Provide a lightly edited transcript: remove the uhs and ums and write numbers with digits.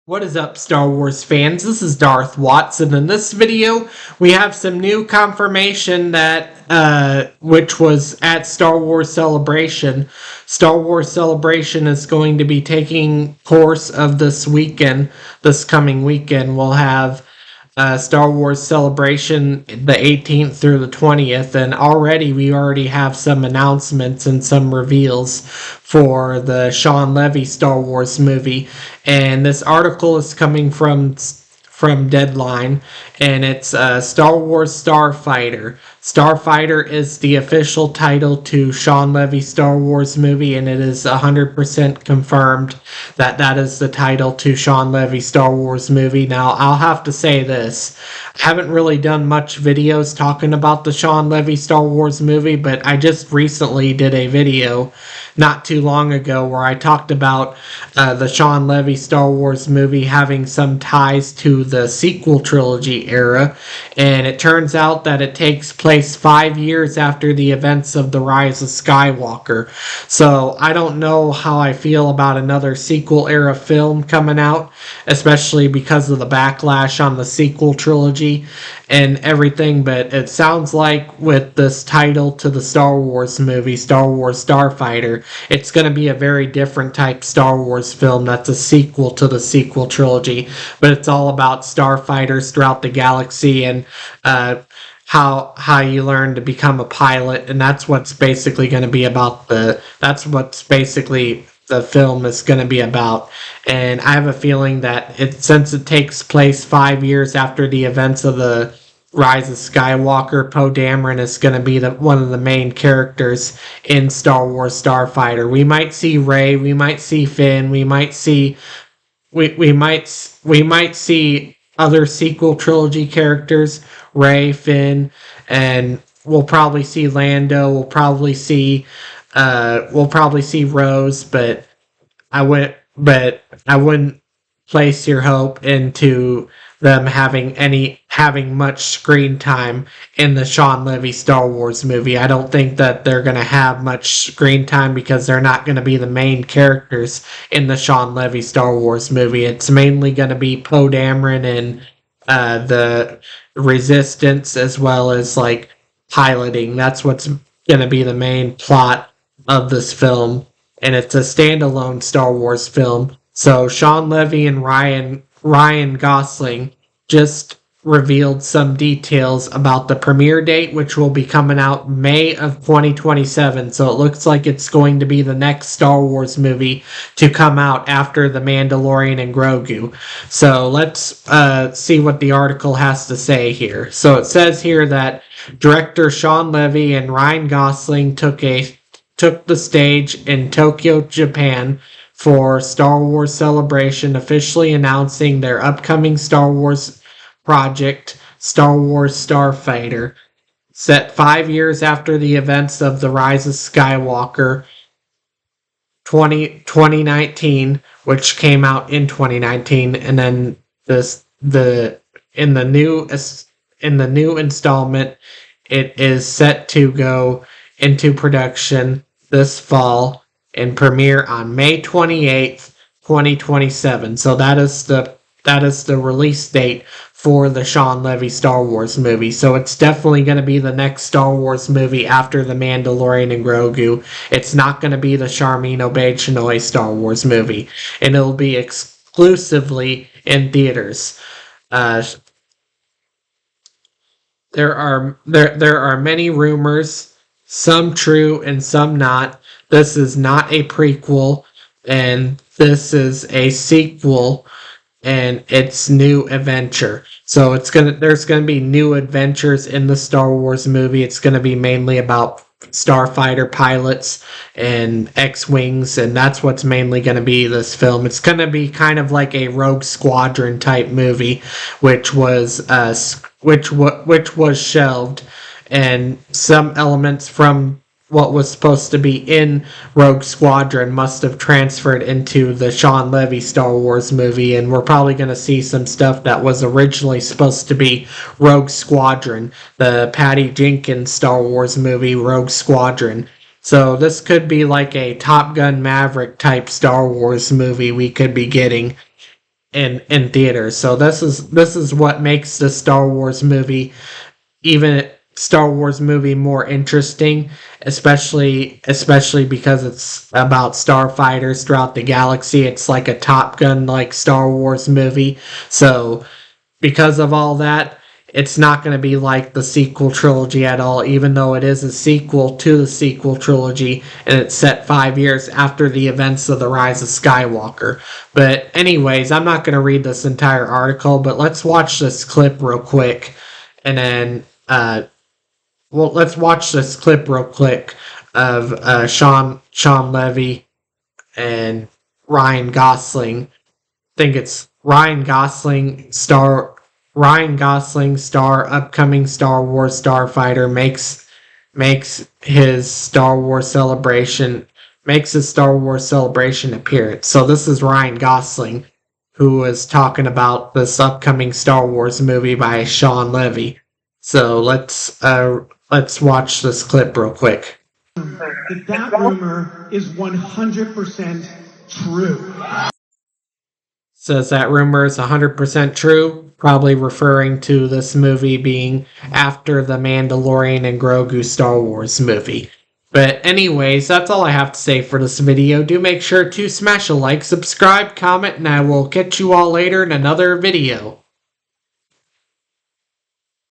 What is up, Star Wars fans? This is Darth Watson. In this video, we have some new confirmation that, which was at Star Wars Celebration. Star Wars Celebration is going to be taking course of this weekend. This coming weekend, we'll have Star Wars Celebration the 18th through the 20th, and we already have some announcements and some reveals for the Shawn Levy Star Wars movie. And this article is coming from Deadline, and it's Star Wars Starfighter. Starfighter is the official title to Shawn Levy Star Wars movie, and it is 100% confirmed that that is the title to Shawn Levy Star Wars movie. Now, I'll have to say this. I haven't really done much videos talking about the Shawn Levy Star Wars movie, but I just recently did a video not too long ago where I talked about the Shawn Levy Star Wars movie having some ties to the sequel trilogy era, and it turns out that it takes place 5 years after the events of The Rise of Skywalker. So I don't know how I feel about another sequel era film coming out, especially because of the backlash on the sequel trilogy and everything, but it sounds like with this title to the Star Wars movie, Star Wars Starfighter, it's going to be a very different type Star Wars film that's a sequel to the sequel trilogy, but it's all about starfighters throughout the galaxy and how you learn to become a pilot, and that's what's basically going to be about the film is going to be about. And I have a feeling that since it takes place 5 years after the events of the Rise of Skywalker, Poe Dameron is going to be one of the main characters in Star Wars Starfighter. We might see Rey, we might see Finn, we might see other sequel trilogy characters, Rey, Finn, and we'll probably see Lando. We'll probably see Rose, but I wouldn't place your hope into them having much screen time in the Shawn Levy Star Wars movie. I don't think that they're going to have much screen time because they're not going to be the main characters in the Shawn Levy Star Wars movie. It's mainly going to be Poe Dameron and the Resistance, as well as like piloting. That's what's going to be the main plot of this film, and it's a standalone Star Wars film. So Shawn Levy and Ryan Gosling just revealed some details about the premiere date, which will be coming out May of 2027. So it looks like it's going to be the next Star Wars movie to come out after The Mandalorian and Grogu. So let's see what the article has to say here. So it says here that director Shawn Levy and Ryan Gosling took the stage in Tokyo, Japan for Star Wars Celebration, officially announcing their upcoming Star Wars project, Star Wars Starfighter. Set 5 years after the events of The Rise of Skywalker 2019, which came out in 2019, and then in the new installment, it is set to go into production this fall and premiere on May 28th, 2027. So that is the release date for the Shawn Levy Star Wars movie. So it's definitely going to be the next Star Wars movie after The Mandalorian and Grogu. It's not going to be the Charmin Obaid-Chinoy Star Wars movie, and it'll be exclusively in theaters. There are many rumors, some true and some not. This is not a prequel, and this is a sequel, and it's new adventure. So there's gonna be new adventures in the Star Wars movie. It's gonna be mainly about starfighter pilots and X-Wings, and that's what's mainly going to be this film. It's going to be kind of like a Rogue Squadron type movie, which was shelved, and some elements from what was supposed to be in Rogue Squadron must have transferred into the Shawn Levy Star Wars movie, and we're probably going to see some stuff that was originally supposed to be Rogue Squadron, the Patty Jenkins Star Wars movie, Rogue Squadron. So this could be like a Top Gun Maverick type Star Wars movie we could be getting. in theaters. So this is what makes the Star Wars movie more interesting, especially because it's about starfighters throughout the galaxy. It's like a Top Gun like Star Wars movie. So because of all that, it's not going to be like the sequel trilogy at all, even though it is a sequel to the sequel trilogy, and it's set 5 years after the events of The Rise of Skywalker. But anyways, I'm not going to read this entire article, but let's watch this clip real quick, and then, let's watch this clip real quick of Shawn Levy and Ryan Gosling. I think it's Ryan Gosling, upcoming Star Wars starfighter, makes his Star Wars celebration appearance. So this is Ryan Gosling, who was talking about this upcoming Star Wars movie by Shawn Levy. So let's watch this clip real quick. That rumor is 100% true. Says that rumor is 100% true, probably referring to this movie being after the Mandalorian and Grogu Star Wars movie. But anyways, that's all I have to say for this video. Do make sure to smash a like, subscribe, comment, and I will catch you all later in another video.